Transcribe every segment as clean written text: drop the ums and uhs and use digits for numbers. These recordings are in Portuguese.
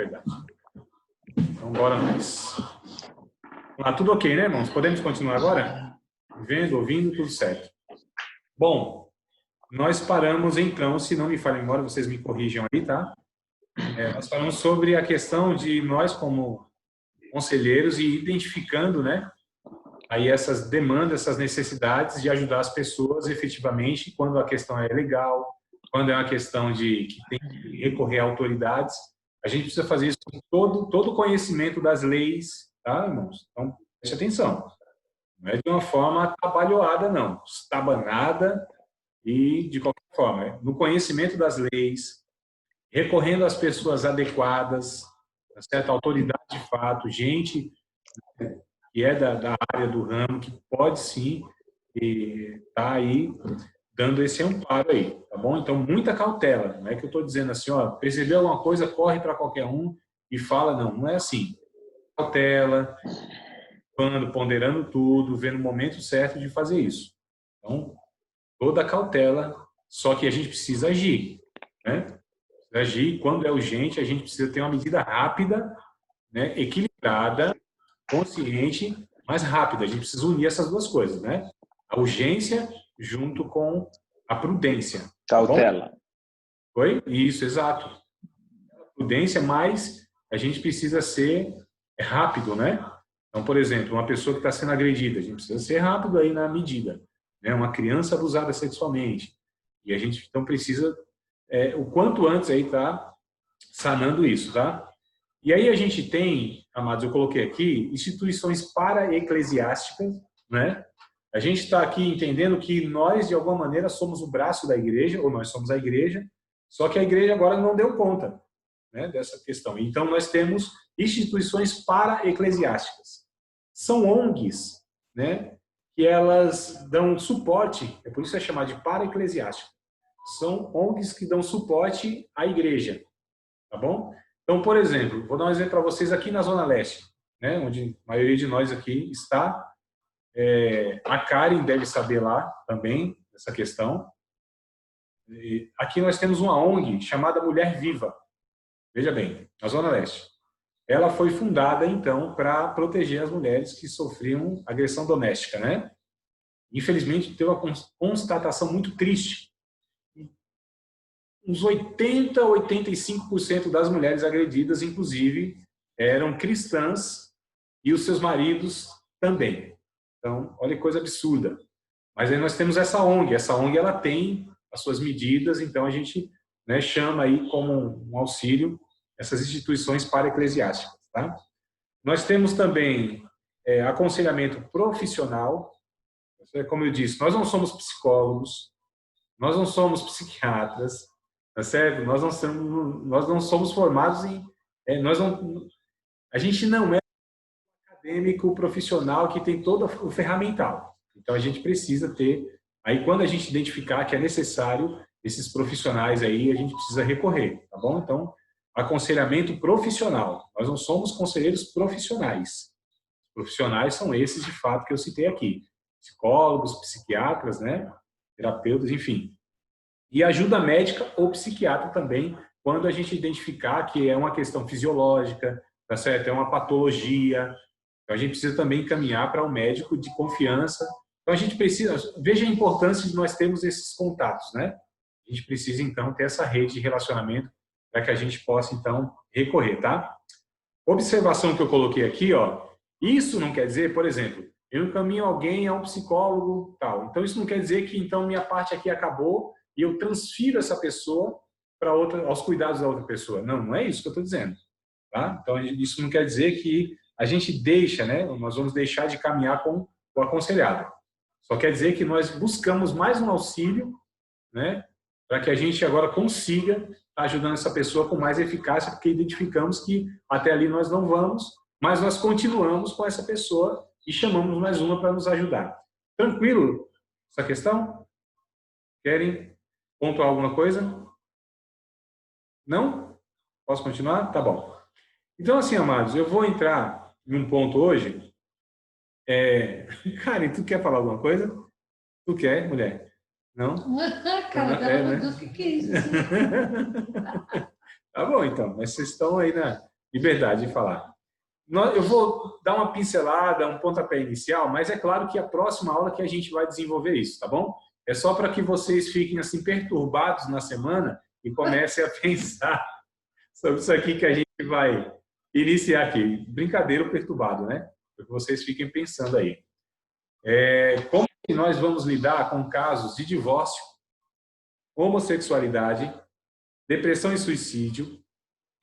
verdade. Então, bora nós. Vamos lá, tudo ok, né, irmãos? Podemos continuar agora? Vendo, ouvindo, tudo certo. Bom, nós paramos então, se não me falha a memória, vocês me corrijam aí, tá? Nós falamos sobre a questão de nós como conselheiros e identificando, né, aí essas demandas, essas necessidades de ajudar as pessoas efetivamente quando a questão é legal, quando é uma questão de que tem que recorrer a autoridades. A gente precisa fazer isso com todo o conhecimento das leis, tá, irmãos? Então, preste atenção. Não é de uma forma atabalhoada, não. Estabanada e de qualquer forma. No conhecimento das leis, recorrendo às pessoas adequadas, certa autoridade de fato, gente que é da área do ramo, que pode sim estar aí dando esse amparo aí, tá bom? Então, muita cautela. Não é que eu estou dizendo assim, ó, percebeu alguma coisa, corre para qualquer um e fala, não, não é assim. Cautela, ponderando tudo, vendo o momento certo de fazer isso. Então, toda cautela, só que a gente precisa agir, né? Precisa agir, quando é urgente, a gente precisa ter uma medida rápida, né? Equilibrada, consciente, mas rápida. A gente precisa unir essas duas coisas, né? A urgência junto com a prudência. Cautela. Tá bom? Oi? Isso, exato. Prudência, mas a gente precisa ser rápido, né? Então, por exemplo, uma pessoa que está sendo agredida, a gente precisa ser rápido aí na medida, né? Uma criança abusada sexualmente. E a gente, então, precisa, o quanto antes aí tá sanando isso, tá? E aí a gente tem, amados, eu coloquei aqui, instituições para-eclesiásticas, né? A gente está aqui entendendo que nós, de alguma maneira, somos o braço da igreja, ou nós somos a igreja, só que a igreja agora não deu conta, né, dessa questão. Então, nós temos instituições para-eclesiásticas. São ONGs, né, que elas dão suporte, é por isso que é chamado de para-eclesiástica. São ONGs que dão suporte à igreja, tá bom? Então, por exemplo, vou dar um exemplo para vocês aqui na Zona Leste, né, onde a maioria de nós aqui está. A Karen deve saber lá também essa questão. Aqui nós temos uma ONG chamada Mulher Viva. Veja bem, na Zona Leste. Ela foi fundada, então, para proteger as mulheres que sofriam agressão doméstica, né? Infelizmente, teve uma constatação muito triste. Uns 80% a 85% das mulheres agredidas, inclusive, eram cristãs e os seus maridos também. Então, olha que coisa absurda. Mas aí nós temos essa ONG. Essa ONG ela tem as suas medidas, então a gente, né, chama aí como um auxílio essas instituições para-eclesiásticas. Tá? Nós temos também aconselhamento profissional. Como eu disse, nós não somos psicólogos, nós não somos psiquiatras, tá certo? Nós não somos formados em... a gente não é acadêmico profissional que tem todo o ferramental. Então, a gente precisa ter... Aí, quando a gente identificar que é necessário, esses profissionais aí, a gente precisa recorrer, tá bom? Então, aconselhamento profissional. Nós não somos conselheiros profissionais. Os profissionais são esses, de fato, que eu citei aqui. Psicólogos, psiquiatras, né? Terapeutas, enfim. E ajuda médica ou psiquiatra também, quando a gente identificar que é uma questão fisiológica, tá certo? É uma patologia. Então, a gente precisa também encaminhar para um médico de confiança. Então, a gente precisa... Veja a importância de nós termos esses contatos, né? A gente precisa, então, ter essa rede de relacionamento para que a gente possa, então, recorrer, tá? Observação que eu coloquei aqui, ó. Isso não quer dizer, por exemplo, eu encaminho alguém a um psicólogo, tal. Então, isso não quer dizer que, então, minha parte aqui acabou e eu transfiro essa pessoa para outra, aos cuidados da outra pessoa. Não, não é isso que eu estou dizendo, tá? Então, isso não quer dizer que a gente deixa, né? Nós vamos deixar de caminhar com o aconselhado. Só quer dizer que nós buscamos mais um auxílio, né? Para que a gente agora consiga estar ajudando essa pessoa com mais eficácia, porque identificamos que até ali nós não vamos, mas nós continuamos com essa pessoa e chamamos mais uma para nos ajudar. Tranquilo essa questão? Querem pontuar alguma coisa? Não? Posso continuar? Tá bom. Então, assim, amados, eu vou entrar em um ponto hoje. Karen, tu quer falar alguma coisa? Tu quer, mulher? Não? Cara, né? Deus, que é isso? Tá bom, então. Mas vocês estão aí liberdade de falar. Eu vou dar uma pincelada, um pontapé inicial, mas é claro que a próxima aula que a gente vai desenvolver isso, tá bom? É só para que vocês fiquem assim perturbados na semana e comecem a pensar sobre isso aqui que a gente vai iniciar aqui. Brincadeira perturbado, né? Para que vocês fiquem pensando aí. Como que nós vamos lidar com casos de divórcio, homossexualidade, depressão e suicídio,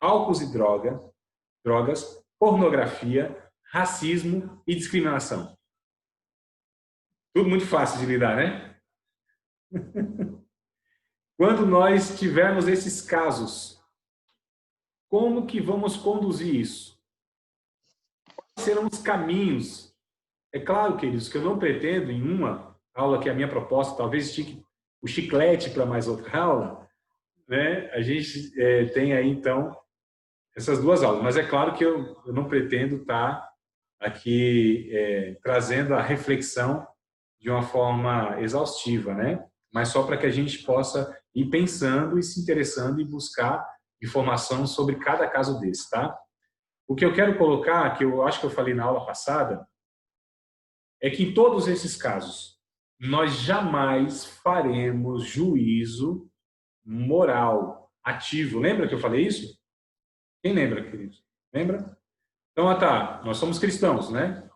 álcool e drogas, pornografia, racismo e discriminação. Tudo muito fácil de lidar, né? Quando nós tivermos esses casos, como que vamos conduzir isso? Quais serão os caminhos? É claro, queridos, que eu não pretendo, em uma aula que é a minha proposta, talvez estique o chiclete para mais outra aula, né? A gente tem aí, então, essas duas aulas. Mas é claro que eu não pretendo estar aqui trazendo a reflexão de uma forma exaustiva, né? Mas só para que a gente possa ir pensando e se interessando e buscar informação sobre cada caso desse, tá? O que eu quero colocar, que eu acho que eu falei na aula passada, é que em todos esses casos, nós jamais faremos juízo moral ativo. Lembra que eu falei isso? Quem lembra, queridos? Lembra? Então, tá, nós somos cristãos, né?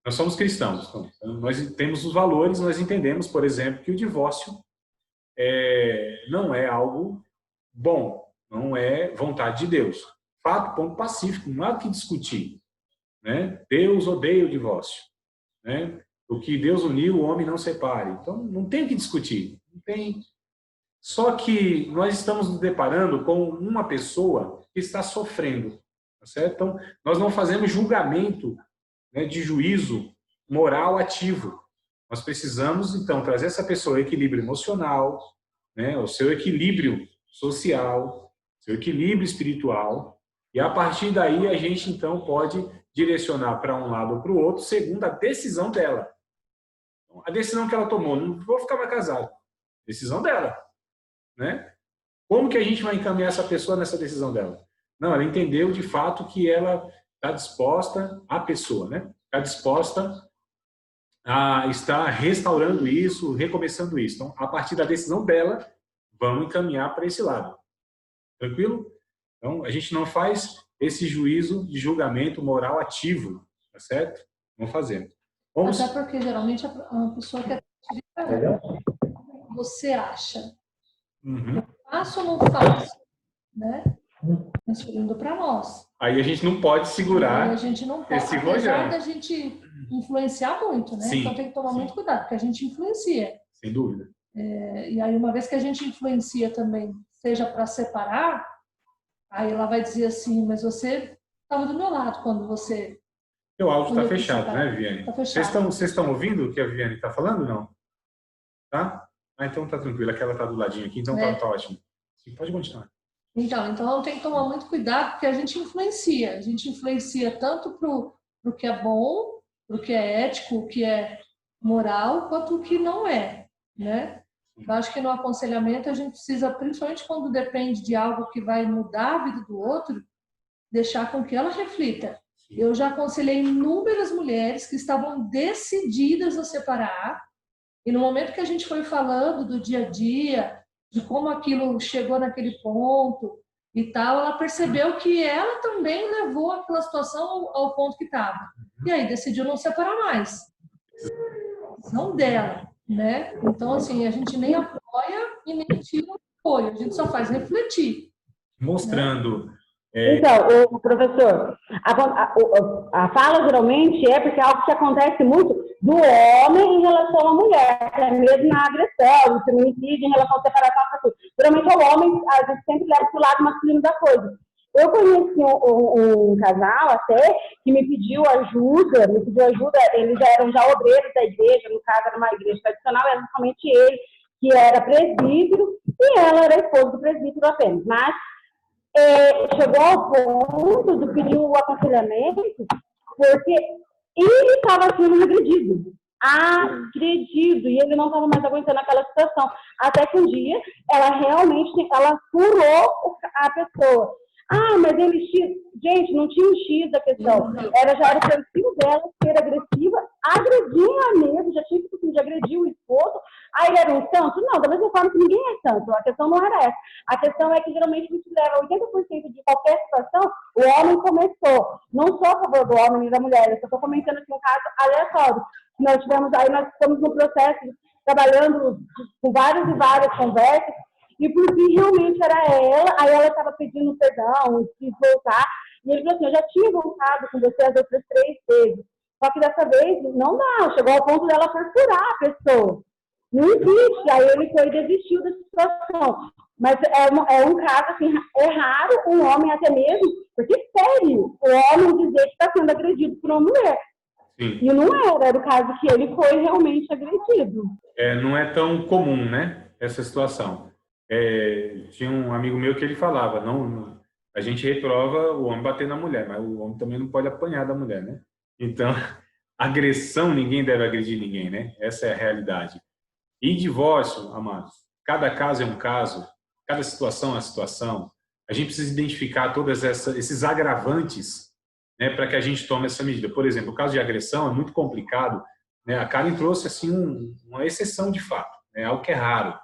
Nós somos cristãos. Então, nós temos os valores, nós entendemos, por exemplo, que o divórcio não é algo bom, não é vontade de Deus. Fato, ponto pacífico, não há o que discutir, né? Deus odeia o divórcio, né? O que Deus uniu, o homem não separe. Então, não tem o que discutir. Não tem. Só que nós estamos nos deparando com uma pessoa que está sofrendo, tá certo? Então, nós não fazemos julgamento, né, de juízo moral ativo. Nós precisamos, então, trazer essa pessoa ao equilíbrio emocional, né, o seu equilíbrio social, seu equilíbrio espiritual, e a partir daí a gente, então, pode direcionar para um lado ou para o outro, segundo a decisão dela. A decisão que ela tomou, não vou ficar mais casado. Decisão dela, né? Como que a gente vai encaminhar essa pessoa nessa decisão dela? Não, ela entendeu de fato que ela está disposta, a pessoa, né? Está disposta a estar restaurando isso, recomeçando isso. Então, a partir da decisão dela, vamos encaminhar para esse lado. Tranquilo? Então, a gente não faz esse juízo de julgamento moral ativo, tá certo? Não fazemos. Vamos... Até porque, geralmente, a pessoa quer... Você acha? Uhum. Eu faço ou não faço? Né? Transferindo para nós. Aí a gente não pode segurar. A gente não pode, esse apesar da gente influenciar muito, né? Sim, então tem que tomar muito cuidado, porque a gente influencia. Sem dúvida. E aí, uma vez que a gente influencia também, seja para separar, aí ela vai dizer assim, mas você estava do meu lado quando você... Meu áudio está fechado, né, Viviane? Está fechado. Vocês estão ouvindo o que a Viviane está falando, não? Tá? Ah, então tá tranquilo, aquela está do ladinho aqui, então tá ótimo. Sim, pode continuar. Então tem que tomar muito cuidado, porque a gente influencia. A gente influencia tanto para o que é bom, para o que é ético, o que é moral, quanto o que não é, né? Eu acho que no aconselhamento a gente precisa, principalmente quando depende de algo que vai mudar a vida do outro, deixar com que ela reflita. Eu já aconselhei inúmeras mulheres que estavam decididas a separar, e no momento que a gente foi falando do dia a dia, de como aquilo chegou naquele ponto e tal, ela percebeu que ela também levou aquela situação ao ponto que estava. E aí decidiu não separar mais. Não dela, né? Então, assim, a gente nem apoia e nem tira o apoio, a gente só faz refletir. Mostrando... Né? Então, o professor, a fala geralmente é porque é algo que acontece muito do homem em relação à mulher, até mesmo na agressão, no feminicídio, em relação à separação, tudo. Geralmente é o homem, a gente sempre leva para o lado masculino da coisa. Eu conheci um casal até que me pediu ajuda, eles já eram obreiros da igreja, no caso era uma igreja tradicional, era somente ele, que era presbítero, e ela era esposa do presbítero apenas, mas chegou ao ponto de pedir o aconselhamento porque ele estava sendo agredido, e ele não estava mais aguentando aquela situação, até que um dia ela realmente furou a pessoa. Mas ele Gente, não tinha um X da questão. Já era o perfil dela ser agressiva, agredia mesmo, já tinha que de agredir o esposo. Aí ele era um santo? Não, da mesma forma que ninguém é santo. A questão não era essa. A questão é que geralmente a gente leva 80% de qualquer situação, o homem começou. Não sou a favor do homem e da mulher, eu só estou comentando aqui um caso aleatório. Nós estamos no processo, trabalhando com várias e várias conversas, e por fim realmente era ela, aí ela estava pedindo perdão, quis voltar, e ele falou assim, eu já tinha voltado com você as outras 3 vezes, só que dessa vez não dá, chegou ao ponto dela torturar a pessoa. Não existe, aí ele foi e desistiu da situação. Mas é um caso, assim, é raro um homem até mesmo, porque sério, o homem dizer que está sendo agredido por uma mulher. Sim. E não era o caso que ele foi realmente agredido. Não é tão comum, né, essa situação. Tinha um amigo meu que ele falava, não, a gente reprova o homem bater na mulher, mas o homem também não pode apanhar da mulher, né? Então, agressão, ninguém deve agredir ninguém, né? Essa é a realidade. E divórcio, amados, cada caso é um caso, cada situação é uma situação. A gente precisa identificar todos esses agravantes, né, para que a gente tome essa medida. Por exemplo, o caso de agressão é muito complicado, né? A Karen trouxe assim uma exceção de fato, né? Algo que é raro,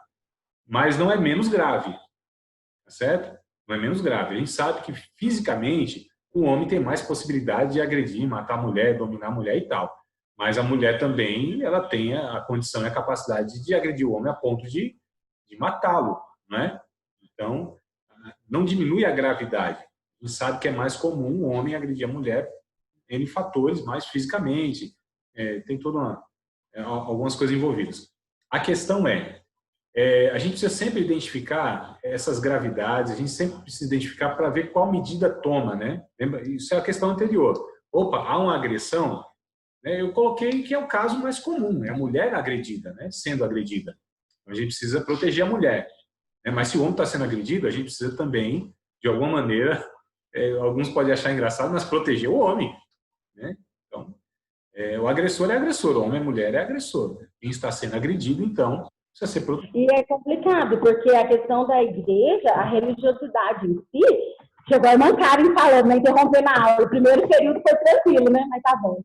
mas não é menos grave, tá certo? Não é menos grave. A gente sabe que fisicamente o homem tem mais possibilidade de agredir, matar a mulher, dominar a mulher e tal. Mas a mulher também, ela tem a condição e a capacidade de agredir o homem a ponto de matá-lo, não é? Então, não diminui a gravidade. A gente sabe que é mais comum o homem agredir a mulher em fatores mais fisicamente. Tem algumas coisas envolvidas. A questão a gente precisa sempre identificar essas gravidades, a gente sempre precisa identificar para ver qual medida toma, né? Isso é a questão anterior. Opa, há uma agressão? Eu coloquei que é o caso mais comum, é a mulher agredida, né? Sendo agredida. Então, a gente precisa proteger a mulher. Mas se o homem está sendo agredido, a gente precisa também, de alguma maneira, alguns podem achar engraçado, mas proteger o homem, né? Então, o agressor é agressor, o homem é mulher é agressor. Quem está sendo agredido, então, precisa ser protegido. E é complicado, porque a questão da igreja, a religiosidade em si, chegou a Karen falando, né, interrompendo a aula. O primeiro período foi tranquilo, né? Mas tá bom.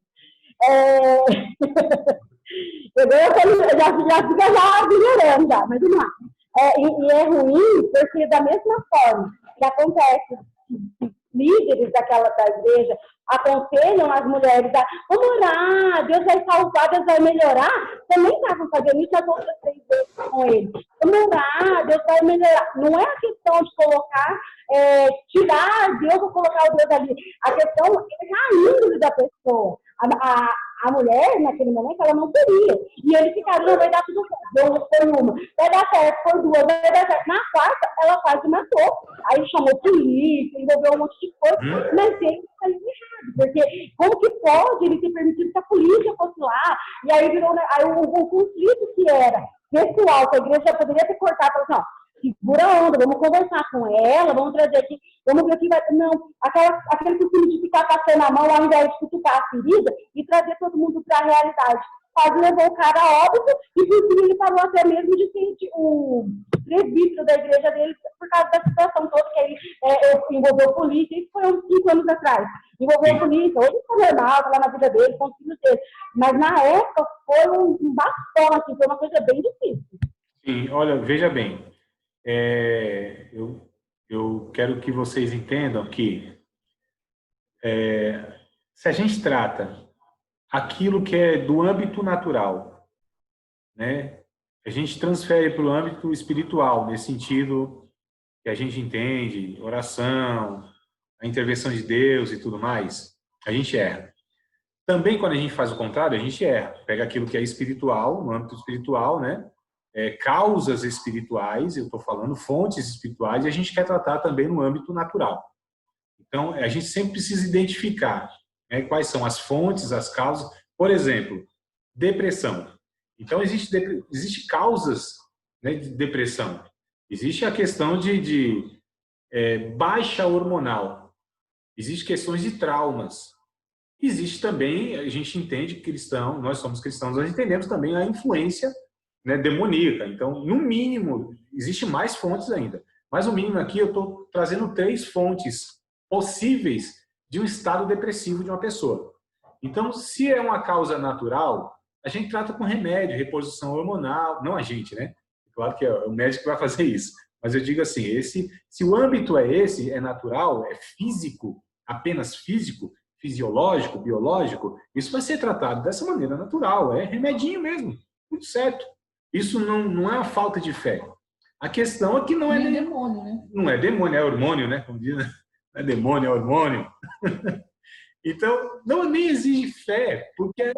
Eu já fica já vigorando já, mas vamos lá. E é ruim porque da mesma forma que acontece, líderes da igreja aconselham as mulheres a vamos orar, Deus vai salvar, Deus vai melhorar, também estavam fazendo isso as outras 3 vezes com ele. Vamos orar, Deus vai melhorar. Não é a questão de colocar, tirar Deus ou colocar o Deus ali. A questão é a índole da pessoa. A mulher, naquele momento, ela não queria. E eles ficaram, não, vai dar tudo certo. Foi uma, vai dar certo, foi 2, vai dar certo. Na 4ª, ela quase matou. Aí chamou polícia, envolveu um monte de coisa. Mas ele está errado. Porque como que pode ele ter permitido que a polícia fosse lá? E aí virou o conflito que era pessoal, que a igreja já poderia ter cortado. Falou assim, ó, segura a onda, vamos conversar com ela, vamos trazer aqui, vamos ver o que vai... Não, aquele costume de ficar passando a mão ao invés de cutucar a ferida e trazer todo mundo para a realidade. Quase levou o cara a óbito e por fim ele parou até mesmo de ser o presbítero da igreja dele por causa da situação toda que ele envolveu polícia. Isso foi uns 5 anos atrás. Envolveu polícia, hoje está normal, está lá na vida dele, com os filhos dele. Mas na época foi um bastão, assim, foi uma coisa bem difícil. Sim, olha, veja bem. Eu quero que vocês entendam que se a gente trata aquilo que é do âmbito natural, né, a gente transfere para o âmbito espiritual, nesse sentido que a gente entende, oração, a intervenção de Deus e tudo mais, a gente erra. Também quando a gente faz o contrário, a gente erra. Pega aquilo que é espiritual, no âmbito espiritual, né? Causas espirituais, eu estou falando fontes espirituais, e a gente quer tratar também no âmbito natural. Então, a gente sempre precisa identificar, né, quais são as fontes, as causas. Por exemplo, depressão. Então, existe causas, né, de depressão. Existe a questão de baixa hormonal. Existem questões de traumas. Existe também, a gente entende cristão, nós somos cristãos, nós entendemos também a influência, né, demoníaca. Então, no mínimo, existe mais fontes ainda. Mas o mínimo aqui eu estou trazendo 3 fontes possíveis de um estado depressivo de uma pessoa. Então, se é uma causa natural, a gente trata com remédio, reposição hormonal, não a gente, né? Claro que é o médico que vai fazer isso. Mas eu digo assim, se o âmbito é esse, é natural, é físico, apenas físico, fisiológico, biológico, isso vai ser tratado dessa maneira natural, é remedinho mesmo, tudo certo. Isso não é uma falta de fé. A questão é que não é demônio, né? Não é demônio, é hormônio, né? Como diz, né? Não é demônio, é hormônio. Então, nem exige fé, porque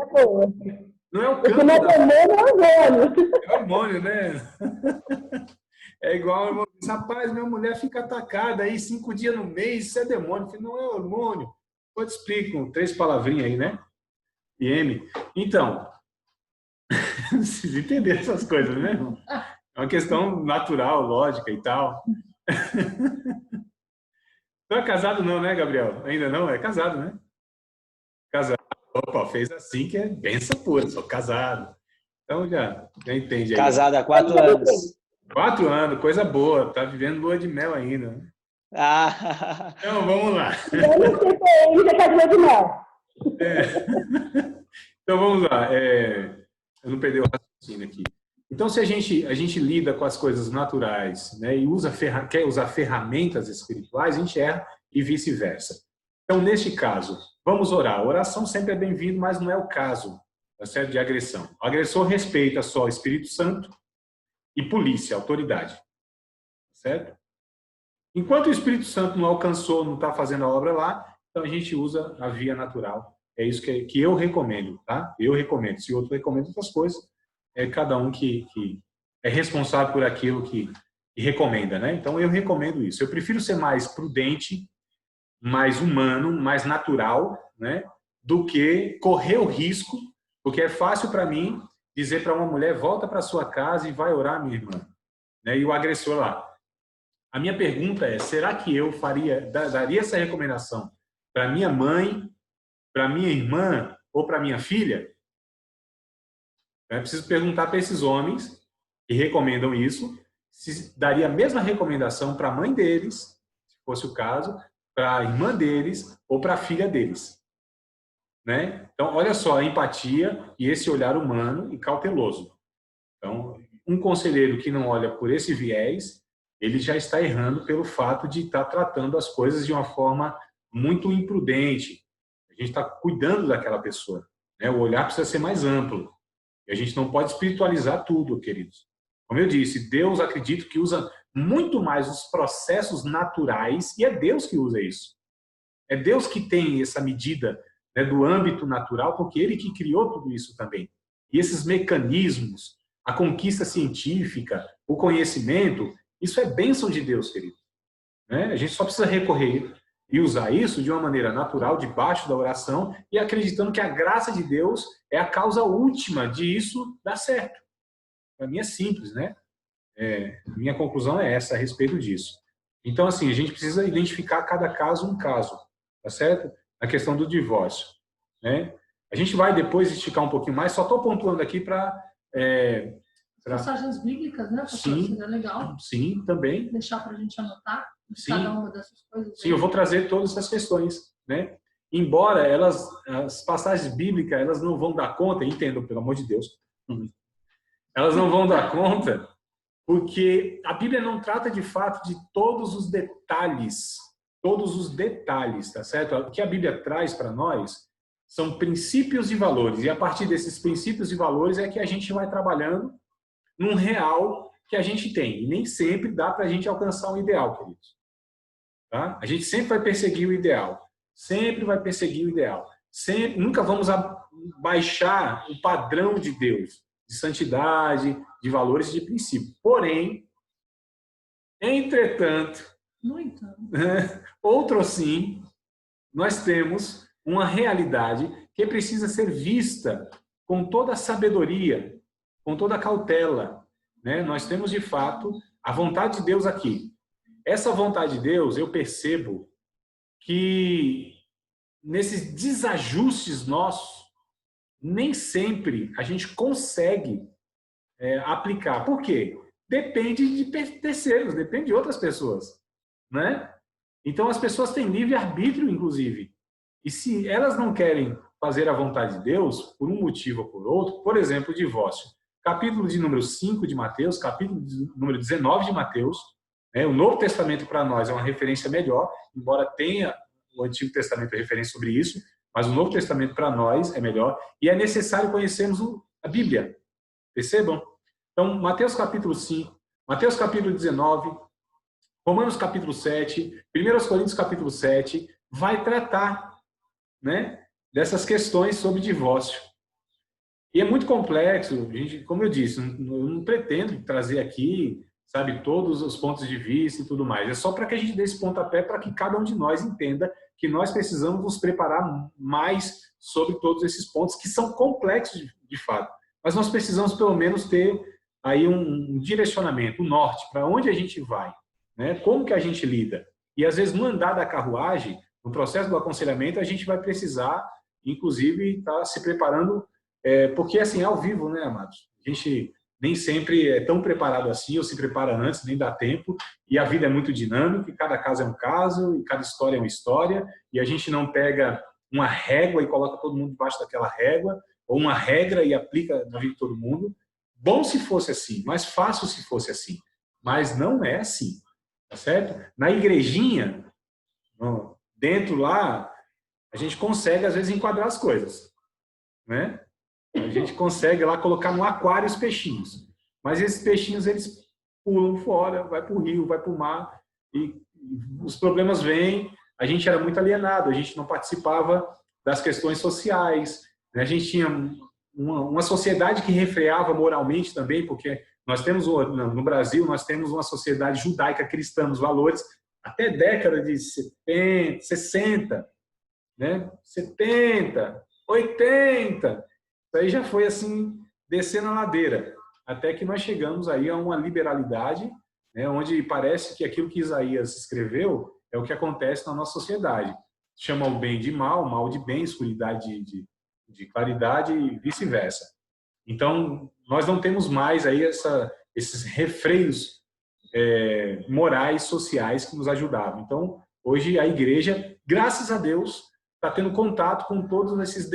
não é o campo da... É hormônio, né? É igual, irmão, rapaz, minha mulher fica atacada aí 5 dias no mês, isso é demônio. Eu falei, não é hormônio. Eu te explico, 3 palavrinhas aí, né? IM. Então, vocês entenderam essas coisas, né? É uma questão natural, lógica e tal. Não é casado não, né, Gabriel? Ainda não? É casado, né? Casado. Opa, fez assim que é benção pura, sou casado. Então já entende aí. Casado há 4 anos. 4 anos, coisa boa. Tá vivendo lua de mel ainda. Ah. Então, vamos lá. Eu não sei se ele já tá de lua de mel. Então, vamos lá. Eu não perdi o raciocínio aqui. Então, se a gente lida com as coisas naturais, né, e quer usar ferramentas espirituais, a gente erra e vice-versa. Então, neste caso, vamos orar. A oração sempre é bem-vinda, mas não é o caso, tá certo, de agressão. O agressor respeita só o Espírito Santo e polícia, autoridade. Certo? Enquanto o Espírito Santo não alcançou, não está fazendo a obra lá, então a gente usa a via natural. É isso que eu recomendo, tá? Eu recomendo. Se o outro recomenda outras coisas, é cada um que é responsável por aquilo que recomenda, né? Então eu recomendo isso. Eu prefiro ser mais prudente, mais humano, mais natural, né? Do que correr o risco, porque é fácil para mim dizer para uma mulher, volta para sua casa e vai orar, minha irmã. Né? E o agressor lá. A minha pergunta é, será que eu daria essa recomendação para minha mãe, para minha irmã ou para minha filha? Eu preciso perguntar para esses homens que recomendam isso, se daria a mesma recomendação para a mãe deles, se fosse o caso, para a irmã deles ou para a filha deles. Né? Então, olha só a empatia e esse olhar humano e cauteloso. Então, um conselheiro que não olha por esse viés, ele já está errando pelo fato de estar tratando as coisas de uma forma muito imprudente. A gente está cuidando daquela pessoa. Né? O olhar precisa ser mais amplo. E a gente não pode espiritualizar tudo, queridos. Como eu disse, Deus, acredito que usa muito mais os processos naturais, e é Deus que usa isso. É Deus que tem essa medida, né, do âmbito natural, porque Ele que criou tudo isso também. E esses mecanismos, a conquista científica, o conhecimento, isso é bênção de Deus, querido. Né? A gente só precisa recorrer e usar isso de uma maneira natural, debaixo da oração, e acreditando que a graça de Deus é a causa última de isso dar certo. Para mim é simples, né? Minha conclusão é essa a respeito disso. Então, assim, a gente precisa identificar cada caso um caso, tá certo? A questão do divórcio, né? A gente vai depois esticar um pouquinho mais, só estou pontuando aqui para... Passagens bíblicas, né? Sim, é legal. Sim, também. Deixar para a gente anotar sim, cada uma dessas coisas. Sim, eu vou trazer todas essas questões, né? Embora as passagens bíblicas, elas não vão dar conta, entendam, pelo amor de Deus, elas não vão dar conta, porque a Bíblia não trata de fato de todos os detalhes, tá certo? O que a Bíblia traz para nós são princípios e valores, e a partir desses princípios e valores é que a gente vai trabalhando num real que a gente tem, e nem sempre dá para a gente alcançar um ideal, queridos. Tá? A gente sempre vai perseguir o ideal, nunca vamos baixar o padrão de Deus, de santidade, de valores e de princípio. Porém, entretanto, outro sim, nós temos uma realidade que precisa ser vista com toda a sabedoria, com toda a cautela. Né? Nós temos, de fato, a vontade de Deus aqui. Essa vontade de Deus, eu percebo que nesses desajustes nossos, nem sempre a gente consegue aplicar. Por quê? Depende de terceiros, depende de outras pessoas. Né? Então, as pessoas têm livre-arbítrio, inclusive. E se elas não querem fazer a vontade de Deus, por um motivo ou por outro, por exemplo, o divórcio. Capítulo de número 5 de Mateus, capítulo de número 19 de Mateus, né? O Novo Testamento para nós é uma referência melhor, embora tenha o Antigo Testamento a referência sobre isso, mas o Novo Testamento para nós é melhor, e é necessário conhecermos a Bíblia. Percebam? Então, Mateus capítulo 5, Mateus capítulo 19, Romanos capítulo 7, 1 Coríntios capítulo 7, vai tratar, né, dessas questões sobre divórcio. E é muito complexo, gente, como eu disse, eu não pretendo trazer aqui, sabe, todos os pontos de vista e tudo mais. É só para que a gente dê esse pontapé para que cada um de nós entenda que nós precisamos nos preparar mais sobre todos esses pontos que são complexos de fato. Mas nós precisamos pelo menos ter aí um direcionamento, um norte, para onde a gente vai, né? Como que a gente lida. E às vezes no andar da carruagem, no processo do aconselhamento, a gente vai precisar, inclusive, estar se preparando, porque assim, é ao vivo, né, amados? A gente nem sempre é tão preparado assim, ou se prepara antes, nem dá tempo, e a vida é muito dinâmica, e cada caso é um caso, e cada história é uma história, e a gente não pega uma régua e coloca todo mundo debaixo daquela régua, ou uma regra e aplica na vida de todo mundo. Bom se fosse assim, mais fácil se fosse assim, mas não é assim, tá certo? Na igrejinha, dentro lá, a gente consegue às vezes enquadrar as coisas, né? A gente consegue lá colocar no aquário os peixinhos, mas esses peixinhos eles pulam fora, vai para o rio, vai para o mar, e os problemas vêm. A gente era muito alienado, a gente não participava das questões sociais, né? A gente tinha uma sociedade que refreava moralmente também, porque nós temos, no Brasil, nós temos uma sociedade judaica cristã nos valores, até década de 70, 60, né? 70, 80, isso aí já foi assim, descendo a ladeira, até que nós chegamos aí a uma liberalidade, né? Onde parece que aquilo que Isaías escreveu é o que acontece na nossa sociedade. Chama o bem de mal, mal de bem, escuridade de claridade e vice-versa. Então, nós não temos mais aí esses refreios morais, sociais que nos ajudavam. Então, hoje a igreja, graças a Deus, está tendo contato com todas essas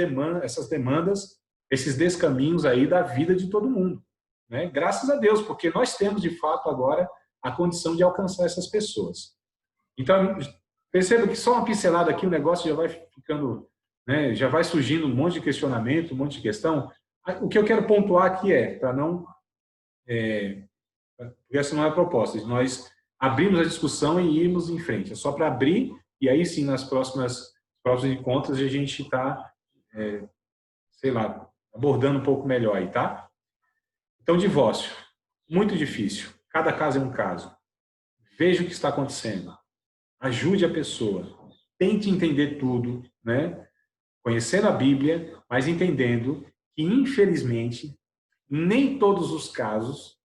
demandas, esses descaminhos aí da vida de todo mundo, né? Graças a Deus, porque nós temos de fato agora a condição de alcançar essas pessoas. Então, perceba que só uma pincelada aqui, o negócio já vai ficando, né, já vai surgindo um monte de questionamento, um monte de questão. O que eu quero pontuar aqui para não... porque essa não é a proposta, de nós abrirmos a discussão e irmos em frente. É só para abrir, e aí sim, nas próximos encontros, a gente está, sei lá, abordando um pouco melhor aí, tá? Então, divórcio. Muito difícil. Cada caso é um caso. Veja o que está acontecendo. Ajude a pessoa. Tente entender tudo, né? Conhecendo a Bíblia, mas entendendo que, infelizmente, nem todos os casos,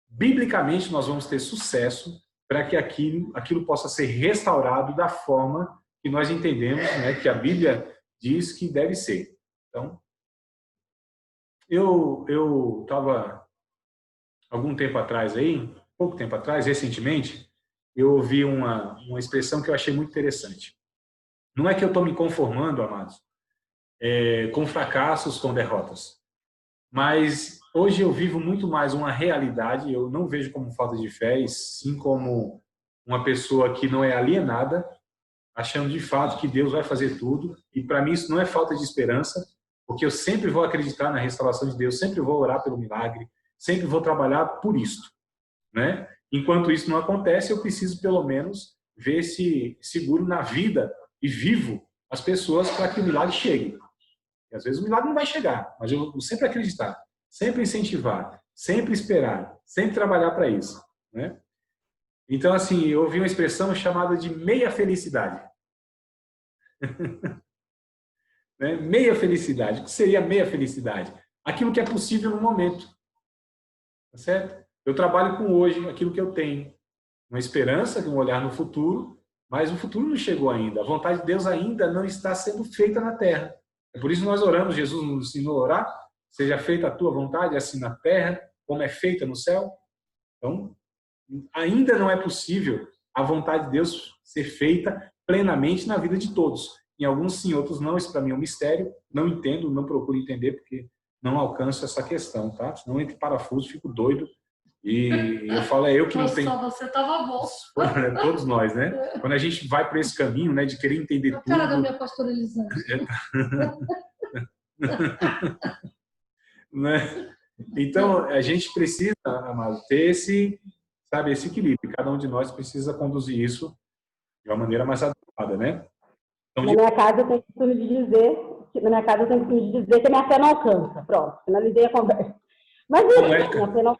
biblicamente, nós vamos ter sucesso para que aquilo possa ser restaurado da forma que nós entendemos, né, que a Bíblia diz que deve ser. Então, eu estava, algum tempo atrás aí, pouco tempo atrás, recentemente, eu ouvi uma expressão que eu achei muito interessante. Não é que eu estou me conformando, amados, com fracassos, com derrotas. Mas hoje eu vivo muito mais uma realidade, eu não vejo como falta de fé, e sim como uma pessoa que não é alienada, achando de fato que Deus vai fazer tudo. E para mim isso não é falta de esperança, porque eu sempre vou acreditar na restauração de Deus, sempre vou orar pelo milagre, sempre vou trabalhar por isto, né? Enquanto isso não acontece, eu preciso pelo menos ver se seguro na vida e vivo as pessoas para que o milagre chegue. E às vezes o milagre não vai chegar, mas eu vou sempre acreditar, sempre incentivar, sempre esperar, sempre trabalhar para isso, né? Então, assim, eu ouvi uma expressão chamada de meia felicidade. Né? Meia felicidade. O que seria meia felicidade? Aquilo que é possível no momento. Tá certo? Eu trabalho com hoje, aquilo que eu tenho. Uma esperança, um olhar no futuro, mas o futuro não chegou ainda. A vontade de Deus ainda não está sendo feita na terra. É por isso que nós oramos, Jesus nos ensinou a orar, seja feita a tua vontade, assim na terra, como é feita no céu. Então, ainda não é possível a vontade de Deus ser feita plenamente na vida de todos. em alguns sim, outros não. Isso para mim é um mistério. Não entendo, não procuro entender, porque não alcanço essa questão, tá? Senão entre parafuso, fico doido. E eu falo, é eu que não tenho... Só você tava bom. Todos nós, né? Quando a gente vai por esse caminho, né, de querer entender A cara da tudo... minha pastora Elisângela. Né? Então, a gente precisa, amado, ter esse, sabe, esse equilíbrio. Cada um de nós precisa conduzir isso de uma maneira mais adequada, né? Então, Na minha casa eu tenho costume de dizer que a minha fé não alcança. Pronto, finalizei a conversa. Mas minha fé não...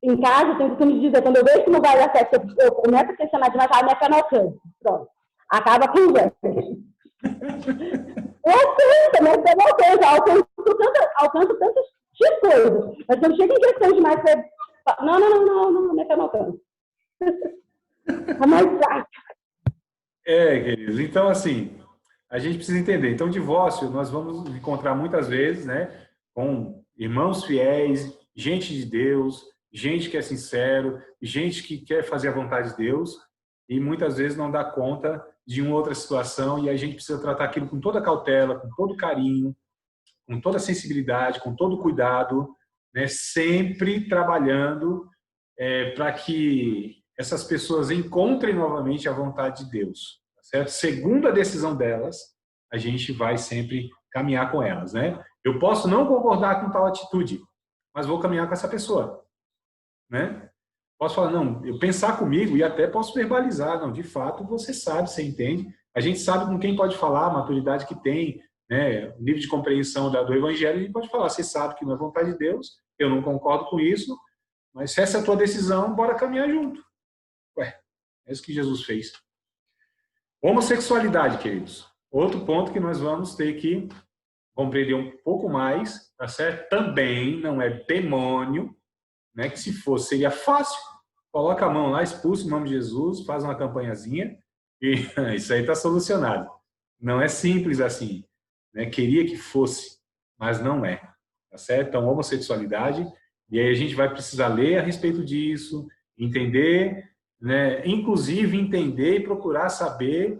Em casa eu tenho costume de dizer, quando eu vejo que não vai dar certo, eu começo a questionar demais, minha fé não alcança. Pronto. Acaba a conversa. Eu alcanço, minha fé não alcança. Alcanço tantas coisas. Mas quando chega em questão demais, você fala, não, minha fé não alcança. É mais fácil. queridos. Então, assim, a gente precisa entender. Então, divórcio, nós vamos encontrar muitas vezes, né, com irmãos fiéis, gente de Deus, gente que é sincero, gente que quer fazer a vontade de Deus e muitas vezes não dá conta de uma outra situação e a gente precisa tratar aquilo com toda cautela, com todo carinho, com toda sensibilidade, com todo cuidado, né, sempre trabalhando para que essas pessoas encontrem novamente a vontade de Deus, tá certo? Segundo a decisão delas, a gente vai sempre caminhar com elas, né? Eu posso não concordar com tal atitude, mas vou caminhar com essa pessoa, né? Posso falar, não, eu pensar comigo e até posso verbalizar, não, de fato você sabe, você entende, a gente sabe com quem pode falar, a maturidade que tem, né, o nível de compreensão do evangelho, a gente pode falar, você sabe que não é vontade de Deus, eu não concordo com isso, mas se essa é a tua decisão, bora caminhar junto. Ué, é isso que Jesus fez. Homossexualidade, queridos. Outro ponto que nós vamos ter que compreender um pouco mais, tá certo? Também não é demônio, né? Que se fosse, seria fácil. Coloca a mão lá, expulsa o nome de Jesus, faz uma campanhazinha e isso aí está solucionado. Não é simples assim, né? Queria que fosse, mas não é, tá certo? Então, homossexualidade, e aí a gente vai precisar ler a respeito disso, entender, né? Inclusive entender e procurar saber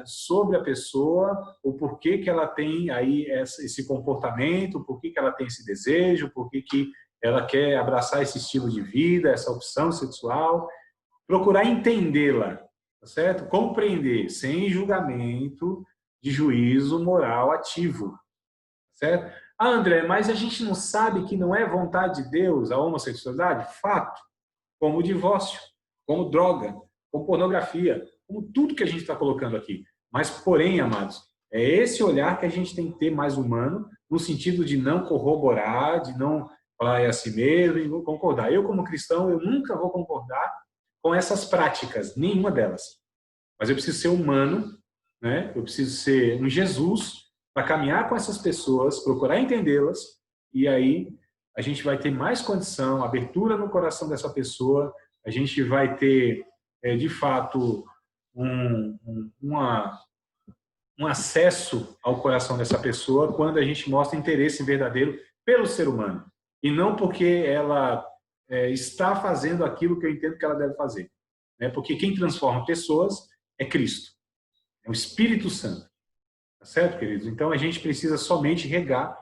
sobre a pessoa, o porquê que ela tem aí esse comportamento, por que ela tem esse desejo, por que ela quer abraçar esse estilo de vida, essa opção sexual, procurar entendê-la, tá certo? Compreender, sem julgamento de juízo moral ativo, certo? Ah, André, mas a gente não sabe que não é vontade de Deus a homossexualidade? Fato. Como o divórcio, como droga, como pornografia, como tudo que a gente está colocando aqui. Mas, porém, amados, é esse olhar que a gente tem que ter mais humano, no sentido de não corroborar, de não falar é assim mesmo e não concordar. Eu, como cristão, eu nunca vou concordar com essas práticas, nenhuma delas. Mas eu preciso ser humano, né? Eu preciso ser um Jesus para caminhar com essas pessoas, procurar entendê-las, e aí a gente vai ter mais condição, abertura no coração dessa pessoa, a gente vai ter, de fato, um acesso ao coração dessa pessoa quando a gente mostra interesse verdadeiro pelo ser humano. E não porque ela está fazendo aquilo que eu entendo que ela deve fazer. Né? Porque quem transforma pessoas é Cristo. É o Espírito Santo. Tá certo, queridos? Então a gente precisa somente regar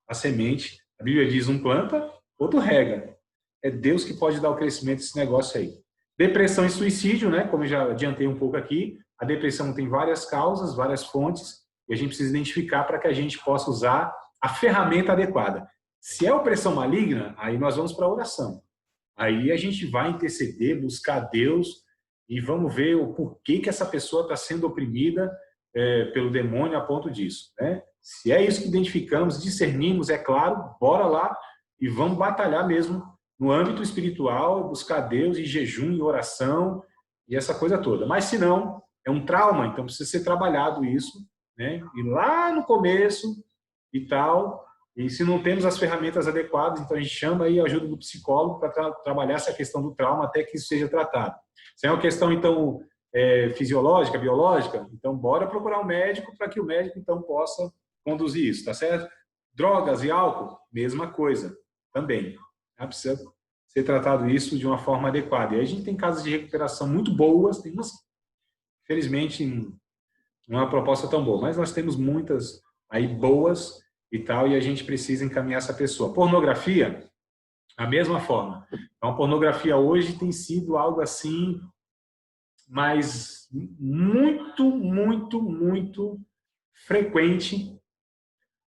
a semente. A Bíblia diz um planta, outro rega. É Deus que pode dar o crescimento desse negócio aí. Depressão e suicídio, né? Como eu já adiantei um pouco aqui, a depressão tem várias causas, várias fontes, e a gente precisa identificar para que a gente possa usar a ferramenta adequada. Se é opressão maligna, aí nós vamos para a oração. Aí a gente vai interceder, buscar Deus e vamos ver o porquê que essa pessoa está sendo oprimida pelo demônio a ponto disso, né? Se é isso que identificamos, discernimos, é claro, bora lá e vamos batalhar mesmo no âmbito espiritual, buscar Deus em jejum, em oração e essa coisa toda. Mas se não, é um trauma, então precisa ser trabalhado isso, né? E lá no começo e tal, e se não temos as ferramentas adequadas, então a gente chama aí a ajuda do psicólogo para trabalhar essa questão do trauma até que isso seja tratado. Se é uma questão, então, fisiológica, biológica, então bora procurar um médico para que o médico, então, possa conduzir isso, tá certo? Drogas e álcool, mesma coisa, também. Precisa ser tratado isso de uma forma adequada. E aí a gente tem casas de recuperação muito boas, tem umas, felizmente, não é uma proposta tão boa, mas nós temos muitas aí boas e tal, e a gente precisa encaminhar essa pessoa. Pornografia, da mesma forma. Então, a pornografia hoje tem sido algo assim, mas muito frequente.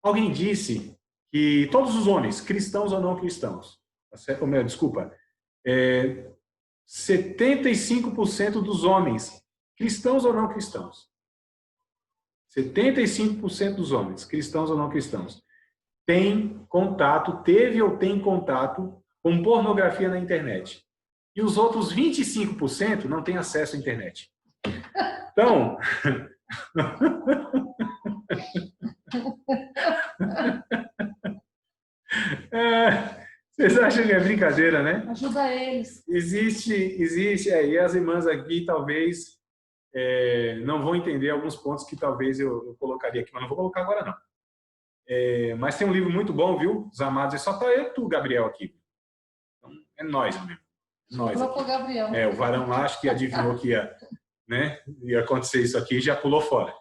Alguém disse que todos os homens, cristãos ou não cristãos, desculpa, 75% dos homens, cristãos ou não cristãos, 75% dos homens, cristãos ou não cristãos, teve ou tem contato com pornografia na internet. E os outros 25% não têm acesso à internet. Então... vocês acham que é brincadeira, né? Ajuda eles. Existe, e as irmãs aqui talvez não vão entender alguns pontos que talvez eu colocaria aqui, mas não vou colocar agora não. Mas tem um livro muito bom, viu? Os Amados, só tá eu e tu, Gabriel, aqui. Então, é nós mesmo. Colocou o Gabriel. O varão lá, acho que adivinhou que ia acontecer isso aqui e já pulou fora.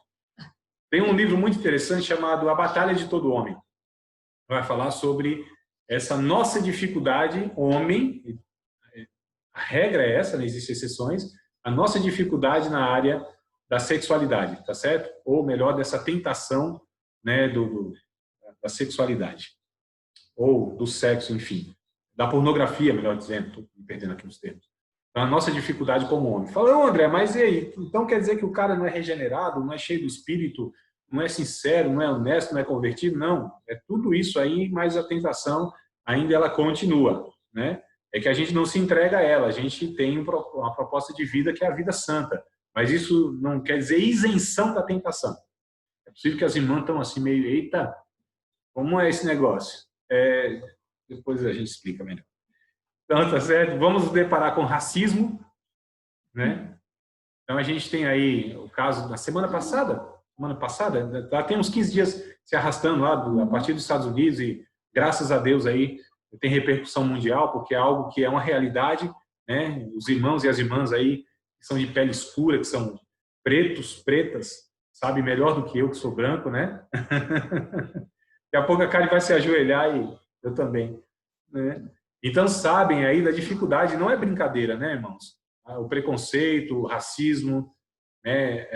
Tem um livro muito interessante chamado A Batalha de Todo Homem. Vai falar sobre essa nossa dificuldade, homem, a regra é essa, não existem exceções, a nossa dificuldade na área da sexualidade, tá certo? Ou melhor, dessa tentação, né, da sexualidade. Ou do sexo, enfim. Da pornografia, melhor dizendo, estou me perdendo aqui nos termos. Então, a nossa dificuldade como homem. Falou, André, mas e aí? Então quer dizer que o cara não é regenerado, não é cheio do espírito, não é sincero, não é honesto, não é convertido? Não. É tudo isso aí, mas a tentação ainda ela continua, né? É que a gente não se entrega a ela, a gente tem uma proposta de vida que é a vida santa. Mas isso não quer dizer isenção da tentação. É possível que as irmãs estão assim meio, eita, como é esse negócio? Depois a gente explica melhor. Então, tá certo? Vamos nos deparar com racismo, né? Então, a gente tem aí o caso da semana passada, já tem uns 15 dias se arrastando lá a partir dos Estados Unidos e, graças a Deus, aí tem repercussão mundial, porque é algo que é uma realidade, né? Os irmãos e as irmãs aí que são de pele escura, que são pretas, sabem melhor do que eu, que sou branco, né? Daqui a pouco a Karen vai se ajoelhar e eu também, né? Então, sabem aí da dificuldade, não é brincadeira, né, irmãos? O preconceito, o racismo, né?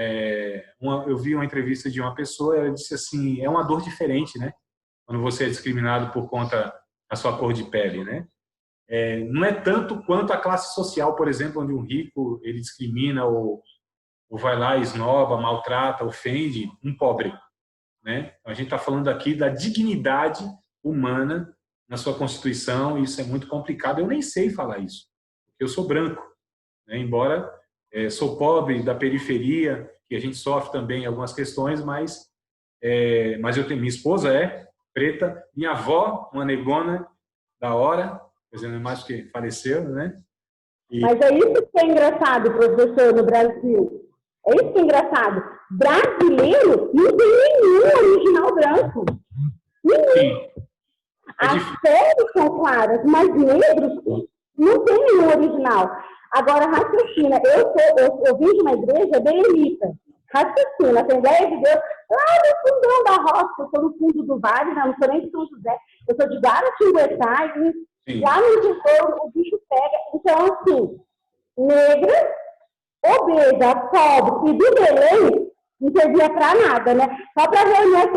Eu vi uma entrevista de uma pessoa, ela disse assim, é uma dor diferente, né? Quando você é discriminado por conta da sua cor de pele, né? Não é tanto quanto a classe social, por exemplo, onde um rico, ele discrimina ou vai lá, esnoba, maltrata, ofende um pobre, né? A gente está falando aqui da dignidade humana na sua Constituição, e isso é muito complicado. Eu nem sei falar isso, porque eu sou branco, né? Embora sou pobre, da periferia, que a gente sofre também algumas questões, mas eu tenho, minha esposa é preta, minha avó, uma negona da hora, quer dizer, não é mais porque faleceu, né? Mas é isso que é engraçado, professor, no Brasil. É isso que é engraçado. Brasileiro não tem nenhum original branco. Nenhum. Sim. As séries são claras, mas negros não tem nenhum original. Agora, raciocina. Eu vim de uma igreja belemita. Raciocina, a Assembleia de Deus, lá no fundão da roça, eu sou no fundo do vale, não sou nem de São José, eu sou de Guaratinguetá, e lá no interior o bicho pega. Então, assim, negra, obesa, pobre e do Belém, não servia para nada, né? Só para ver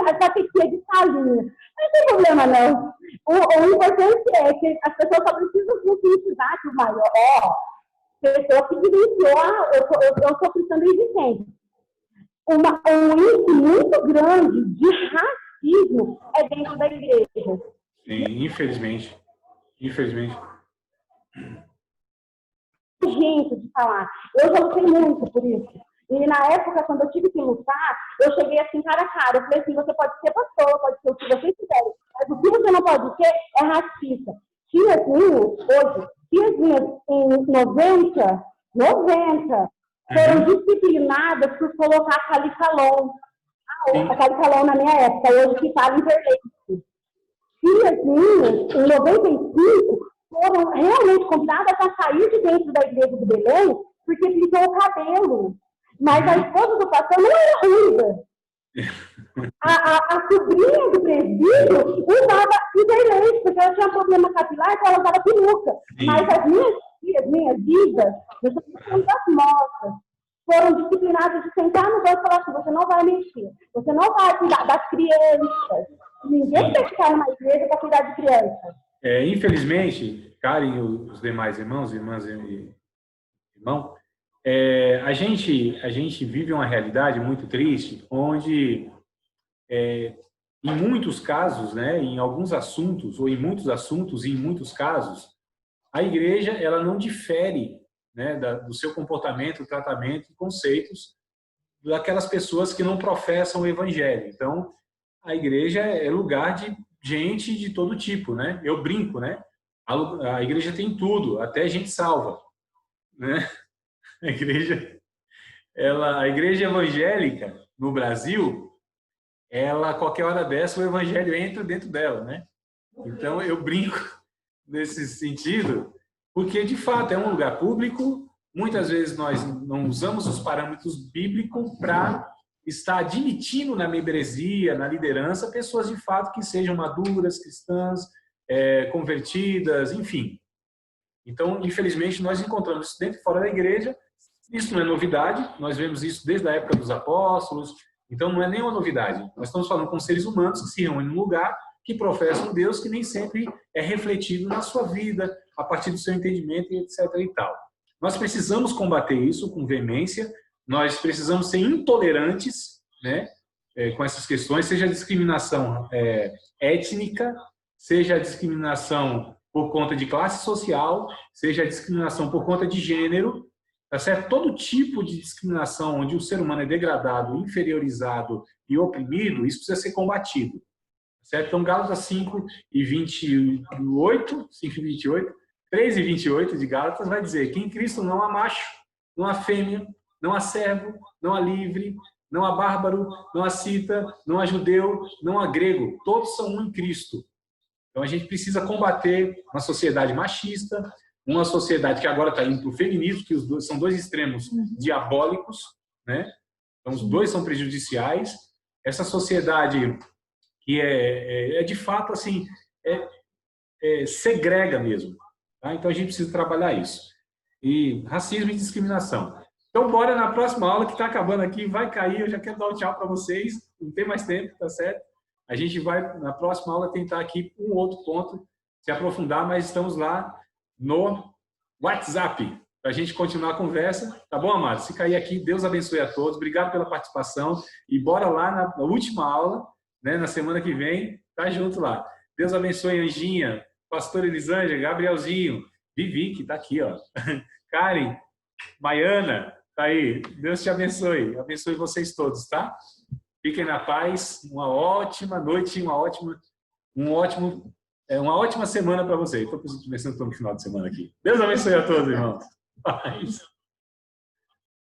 essa pequena de salinha. Não tem problema, não. O importante é que as pessoas só precisam conscientizar que o maior, pessoa que vivenciou, eu sou cristã desde sempre. Um índice muito grande de racismo é dentro da igreja. Sim, infelizmente. Infelizmente. Gente de falar. Eu já lutei muito por isso. E na época, quando eu tive que lutar, eu cheguei assim, cara a cara. Eu falei assim, você pode ser pastor, pode ser o que você quiser, mas o que você não pode ser é racista. Tiazinhas, hoje, tiazinhas em 90, foram disciplinadas por colocar calicalon. A calicalon na minha época, hoje que fala Interleite. Tiazinhas em 95 foram realmente convidadas a sair de dentro da igreja do Belém porque pintou o cabelo. Mas a esposa do pastor não era ruiva. A sobrinha do presbítero usava interleite, porque ela tinha um problema capilar, então ela usava peruca. Sim. Mas as minhas divas, eu estou falando das moças, foram disciplinadas de sentar no banco e falar assim, você não vai mexer, você não vai cuidar das crianças. Ninguém tem que ficar numa igreja para cuidar de crianças. Infelizmente, Karen e os demais irmãos, irmãs e irmão, a gente vive uma realidade muito triste, onde, em muitos casos, né, em alguns assuntos, ou em muitos assuntos e em muitos casos, a igreja ela não difere, né, do seu comportamento, tratamento e conceitos daquelas pessoas que não professam o evangelho. Então, a igreja é lugar de gente de todo tipo, né? Eu brinco, né? A igreja tem tudo, até gente salva, né? A igreja evangélica no Brasil, qualquer hora dessa o evangelho entra dentro dela, né? Então eu brinco nesse sentido, porque de fato é um lugar público. Muitas vezes nós não usamos os parâmetros bíblicos para estar admitindo na membresia, na liderança, pessoas de fato que sejam maduras, cristãs, convertidas, enfim. Então, infelizmente, nós encontramos isso dentro e fora da igreja. Isso não é novidade, nós vemos isso desde a época dos apóstolos, então não é nenhuma novidade. Nós estamos falando com seres humanos que se reúnem num lugar que professam um Deus que nem sempre é refletido na sua vida, a partir do seu entendimento, e etc. e tal. Nós precisamos combater isso com veemência, nós precisamos ser intolerantes, né, com essas questões, seja a discriminação étnica, seja a discriminação por conta de classe social, seja a discriminação por conta de gênero, tá certo? Todo tipo de discriminação onde o ser humano é degradado, inferiorizado e oprimido, isso precisa ser combatido. Certo? Então, Gálatas 5 e 28, 3 e 28 de Gálatas vai dizer que em Cristo não há macho, não há fêmea, não há servo, não há livre, não há bárbaro, não há cita, não há judeu, não há grego. Todos são um em Cristo. Então, a gente precisa combater uma sociedade machista, uma sociedade que agora está indo para o feminismo, que são dois extremos diabólicos, né? Então, os dois são prejudiciais. Essa sociedade que de fato, assim, segrega mesmo. Tá? Então, a gente precisa trabalhar isso. E racismo e discriminação. Então, bora na próxima aula, que está acabando aqui, vai cair, eu já quero dar um tchau para vocês, não tem mais tempo, tá certo? A gente vai, na próxima aula, tentar aqui um outro ponto, se aprofundar, mas estamos lá no WhatsApp, para a gente continuar a conversa. Tá bom, amados? Se cair aqui, Deus abençoe a todos, obrigado pela participação, e bora lá na última aula, né, na semana que vem, tá junto lá. Deus abençoe Anjinha, Pastor Elisângela, Gabrielzinho, Vivi, que tá aqui, ó. Karen, Baiana, tá aí. Deus te abençoe vocês todos, tá? Fiquem na paz, uma ótima noite, uma ótima semana para vocês. Estou pensando que estou no final de semana aqui. Deus abençoe a todos, irmãos. Paz.